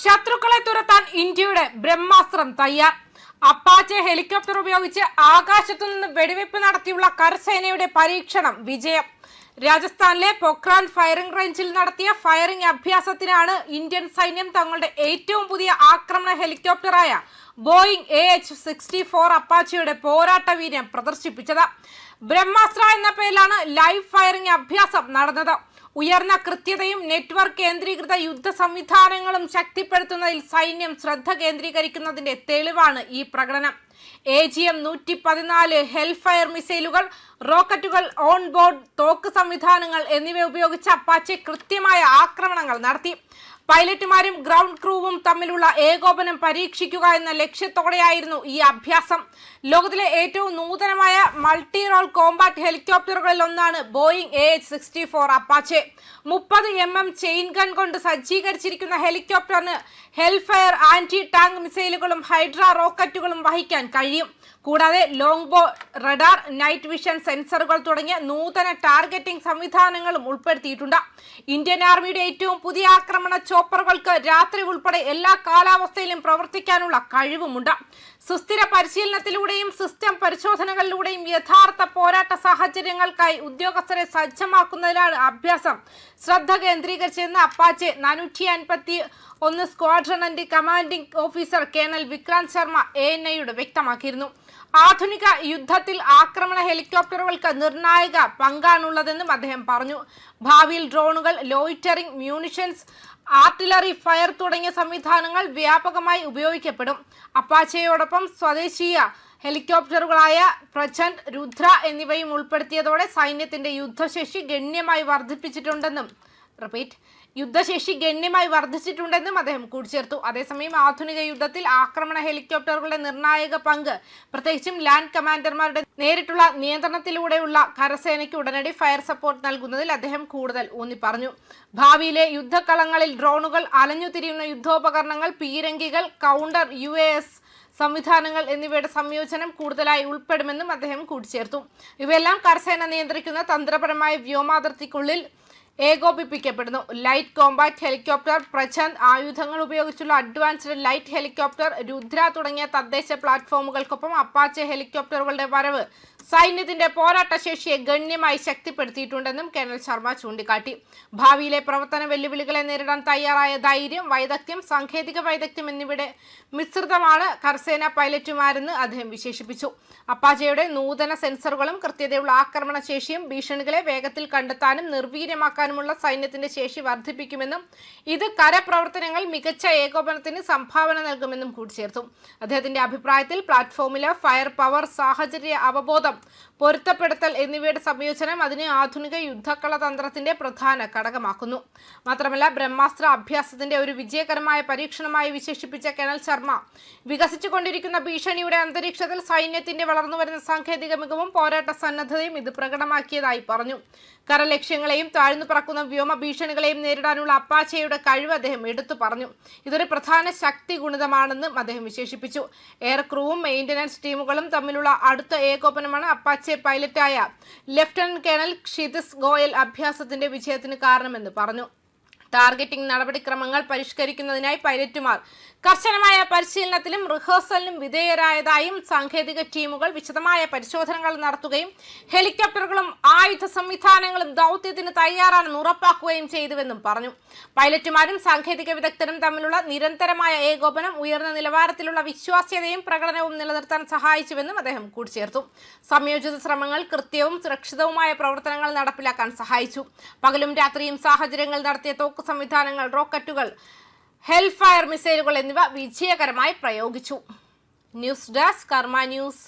ശത്രുക്കളെ തുരത്താൻ ഇന്ത്യയുടെ ബ്രഹ്മാസ്ത്രം തയ്യാർ. അപ്പാച്ചെ ഹെലികോപ്റ്റർ ഉപയോഗിച്ച് ആകാശത്തു നിന്ന് വെടിവെപ്പ് നടത്തിയുള്ള കരസേനയുടെ പരീക്ഷണം വിജയം. രാജസ്ഥാനിലെ പൊഖ്രാൻ ഫയറിംഗ് റേഞ്ചിൽ നടത്തിയ ഫയറിംഗ് അഭ്യാസത്തിനാണ് ഇന്ത്യൻ സൈന്യം തങ്ങളുടെ ഏറ്റവും പുതിയ ആക്രമണ ഹെലികോപ്റ്ററായ ബോയിംഗ് AH-64 അപ്പാച്ചയുടെ പോരാട്ട വീര്യം പ്രദർശിപ്പിച്ചത്. ബ്രഹ്മാസ്ത്ര എന്ന പേരിലാണ് ലൈവ് ഫയറിംഗ് അഭ്യാസം നടന്നത്. ഉയർന്ന കൃത്യതയും നെറ്റ്വർക്ക് കേന്ദ്രീകൃത യുദ്ധ സംവിധാനങ്ങളും ശക്തിപ്പെടുത്തുന്നതിൽ സൈന്യം ശ്രദ്ധ കേന്ദ്രീകരിക്കുന്നതിന്റെ തെളിവാണ് ഈ പ്രകടനം. AGM-114 ഹെൽഫയർ മിസൈലുകൾ, റോക്കറ്റുകൾ, ഓൺ ബോർഡ് തോക്ക് സംവിധാനങ്ങൾ എന്നിവ ഉപയോഗിച്ച് അപ്പാച്ചെ കൃത്യമായ ആക്രമണങ്ങൾ നടത്തി. പൈലറ്റുമാരും ഗ്രൗണ്ട് ക്രൂവും തമ്മിലുള്ള ഏകോപനം പരീക്ഷിക്കുക എന്ന ലക്ഷ്യത്തോടെയായിരുന്നു ഈ അഭ്യാസം. ലോകത്തിലെ ഏറ്റവും നൂതനമായ മൾട്ടി റോൾ കോമ്പാറ്റ് ഹെലികോപ്റ്ററുകളിൽ ഒന്നാണ് Boeing AH-64 Apache. 30 mm chain gun കൊണ്ട് സജ്ജീകരിച്ചിരിക്കുന്ന ഹെലികോപ്റ്ററിന് ഹെൽഫയർ ആന്റി ടാങ്ക് മിസൈലുകളും ഹൈഡ്ര റോക്കറ്റുകളും വഹിക്കാൻ കഴിയും. കൂടാതെ ലോങ് ബോ, റഡാർ, നൈറ്റ് വിഷൻ സെൻസറുകൾ തുടങ്ങിയ നൂതന ടാർഗറ്റിംഗ് സംവിധാനങ്ങളും ഉൾപ്പെടുത്തിയിട്ടുണ്ട്. ഇന്ത്യൻ ആർമിയുടെ ഏറ്റവും പുതിയ ആക്രമണ ചോപ്പറുകൾക്ക് രാത്രി ഉൾപ്പെടെ എല്ലാ കാലാവസ്ഥയിലും പ്രവർത്തിക്കാനുള്ള കഴിവുമുണ്ട്. സുസ്ഥിര പരിശീലനത്തിലൂടെയും സിസ്റ്റം പരിശോധനകളിലൂടെയും യഥാർത്ഥ പോരാട്ട സാഹചര്യങ്ങൾക്കായി ഉദ്യോഗസ്ഥരെ സജ്ജമാക്കുന്നതിലാണ് അഭ്യാസം ശ്രദ്ധ കേന്ദ്രീകരിച്ചതെന്ന് അപ്പാച്ചെ 451 സ്ക്വാഡ്രണിന്റെ commanding officer colonel Vikrant Sharma ANIയോട് വ്യക്തമാക്കിയിരുന്നു. ആധുനിക യുദ്ധത്തിൽ ആക്രമണ ഹെലികോപ്റ്ററുകൾക്ക് നിർണായക പങ്കാണുള്ളതെന്നും അദ്ദേഹം പറഞ്ഞു. ഭാവിയിൽ ഡ്രോണുകൾ, ലോയിറ്ററിംഗ് മ്യൂണിഷൻസ്, ആർട്ടിലറി ഫയർ തുടങ്ങിയ സംവിധാനങ്ങൾ വ്യാപകമായി ഉപയോഗിക്കപ്പെടും. അപ്പാച്ചയോടൊപ്പം സ്വദേശീയ ഹെലികോപ്റ്ററുകളായ പ്രചണ്ഡ്, രുദ്ര എന്നിവയും ഉൾപ്പെടുത്തിയതോടെ സൈന്യത്തിന്റെ യുദ്ധശേഷി ഗണ്യമായി വർദ്ധിച്ചിട്ടുണ്ടെന്നും അദ്ദേഹം കൂട്ടിച്ചേർത്തു. അതേസമയം ആധുനിക യുദ്ധത്തിൽ ആക്രമണ ഹെലികോപ്റ്ററുകളുടെ നിർണായക പങ്ക്, പ്രത്യേകിച്ചും ലാൻഡ് കമാൻഡർമാരുടെ നേരിട്ടുള്ള നിയന്ത്രണത്തിലൂടെയുള്ള കരസേനയ്ക്ക് ഉടനടി ഫയർ സപ്പോർട്ട് നൽകുന്നതിൽ അദ്ദേഹം കൂടുതൽ ഊന്നി പറഞ്ഞു. ഭാവിയിലെ യുദ്ധക്കളങ്ങളിൽ ഡ്രോണുകൾ, അലഞ്ഞുതിരിയുന്ന യുദ്ധോപകരണങ്ങൾ, പീരങ്കികൾ, കൗണ്ടർ UAS സംവിധാനങ്ങൾ എന്നിവയുടെ സംയോജനം കൂടുതലായി ഉൾപ്പെടുമെന്നും അദ്ദേഹം കൂട്ടിച്ചേർത്തു. ഇവയെല്ലാം കരസേന നിയന്ത്രിക്കുന്ന തന്ത്രപരമായ വ്യോമാതിർത്തിക്കുള്ളിൽ ഏകോപിപ്പിക്കപ്പെടുന്നു. ലൈറ്റ് കോമ്പാക്ട് ഹെലികോപ്റ്റർ പ്രചണ്ഡ്, ആയുധങ്ങൾ ഉപയോഗിച്ചുള്ള അഡ്വാൻസ്ഡ് ലൈറ്റ് ഹെലികോപ്റ്റർ രുദ്ര തുടങ്ങിയ തദ്ദേശ പ്ലാറ്റ്ഫോമുകൾക്കൊപ്പം അപ്പാച്ചെ ഹെലികോപ്റ്ററുകളുടെ വരവ് സൈന്യത്തിന്റെ പോരാട്ട ശേഷിയെ ഗണ്യമായി ശക്തിപ്പെടുത്തിയിട്ടുണ്ടെന്നും കേണൽ ശർമ്മ ചൂണ്ടിക്കാട്ടി. ഭാവിയിലെ പ്രവർത്തന വെല്ലുവിളികളെ നേരിടാൻ തയ്യാറായ ധൈര്യം, വൈദഗ്ധ്യം, സാങ്കേതിക വൈദഗ്ധ്യം എന്നിവയുടെ മിശ്രിതമാണ് കരസേന പൈലറ്റുമാരെന്ന് അദ്ദേഹം വിശേഷിപ്പിച്ചു. അപ്പാച്ചെയുടെ നൂതന സെൻസറുകളും കൃത്യതയുള്ള ആക്രമണ ശേഷിയും ഭീഷണികളെ വേഗത്തിൽ കണ്ടെത്താനും നിർവീര്യമാക്കാനുമുള്ള സൈന്യത്തിന്റെ ശേഷി വർദ്ധിപ്പിക്കുമെന്നും ഇത് കരപ്രവർത്തനങ്ങൾ മികച്ച ഏകോപനത്തിന് സംഭാവന നൽകുമെന്നും കൂട്ടിച്ചേർത്തു. അദ്ദേഹത്തിന്റെ അഭിപ്രായത്തിൽ പ്ലാറ്റ്ഫോമിലെ ഫയർ പവർ, സാഹചര്യ അവബോധം, പൊരുത്തപ്പെടുത്തൽ എന്നിവയുടെ സംയോജനം അതിനെ ആധുനിക യുദ്ധക്കള തന്ത്രത്തിന്റെ പ്രധാന ഘടകമാക്കുന്നു. മാത്രമല്ല, ബ്രഹ്മാസ്ത്ര അഭ്യാസത്തിന്റെ ഒരു വിജയകരമായ പരീക്ഷണമായി വിശേഷിപ്പിച്ച കേണൽ ശർമ്മ വികസിച്ചുകൊണ്ടിരിക്കുന്ന ഭീഷണിയുടെ അന്തരീക്ഷത്തിൽ സൈന്യത്തിന്റെ വളർന്നുവരുന്ന സാങ്കേതിക മികവും പോരാട്ട സന്നദ്ധതയും ഇത് പ്രകടമാക്കിയതായി പറഞ്ഞു. കരലക്ഷ്യങ്ങളെയും താഴ്ന്നു പറക്കുന്ന വ്യോമ ഭീഷണികളെയും നേരിടാനുള്ള അപ്പാച്ചെയുടെ കഴിവ് അദ്ദേഹം എടുത്തു പറഞ്ഞു. ഇതൊരു പ്രധാന ശക്തി ഗുണിതമാണെന്നും അദ്ദേഹം വിശേഷിപ്പിച്ചു. എയർ ക്രൂവും മെയിന്റനൻസ് ടീമുകളും തമ്മിലുള്ള അടുത്ത ഏകോപനമാണ് അപ്പാച്ചെ പൈലറ്റായ ലഫ്റ്റനന്റ് കേണൽ ക്ഷിതിസ് ഗോയൽ അഭ്യാസത്തിന്റെ വിജയത്തിന് കാരണമെന്ന് പറഞ്ഞു. ടാർഗറ്റിംഗ് നടപടിക്രമങ്ങൾ പരിഷ്കരിക്കുന്നതിനായി പൈലറ്റുമാർ കർശനമായ പരിശീലനത്തിലും റിഹേഴ്സലിനും വിധേയരായതായും സാങ്കേതിക ടീമുകൾ വിശദമായ പരിശോധനകൾ നടത്തുകയും ഹെലികോപ്റ്ററുകളും ആയുധ സംവിധാനങ്ങളും ദൗത്യത്തിന് തയ്യാറാണെന്ന് ഉറപ്പാക്കുകയും ചെയ്തുവെന്നും പറഞ്ഞു. പൈലറ്റുമാരും സാങ്കേതിക വിദഗ്ധരും തമ്മിലുള്ള നിരന്തരമായ ഏകോപനം ഉയർന്ന നിലവാരത്തിലുള്ള വിശ്വാസ്യതയും പ്രകടനവും നിലനിർത്താൻ സഹായിച്ചുവെന്നും അദ്ദേഹം കൂട്ടിച്ചേർത്തു. സംയോജിത ശ്രമങ്ങൾ കൃത്യവും സുരക്ഷിതവുമായ പ്രവർത്തനങ്ങൾ നടപ്പിലാക്കാൻ സഹായിച്ചു. പകലും രാത്രിയും സാഹചര്യങ്ങൾ നടത്തിയ തോക്ക് സംവിധാനങ്ങൾ, റോക്കറ്റുകൾ, ഹെൽഫയർ മിസൈലുകൾ എന്നിവ വിജയകരമായി പ്രയോഗിച്ചു. ന്യൂസ് ഡെസ്ക് കർമ്മ ന്യൂസ്.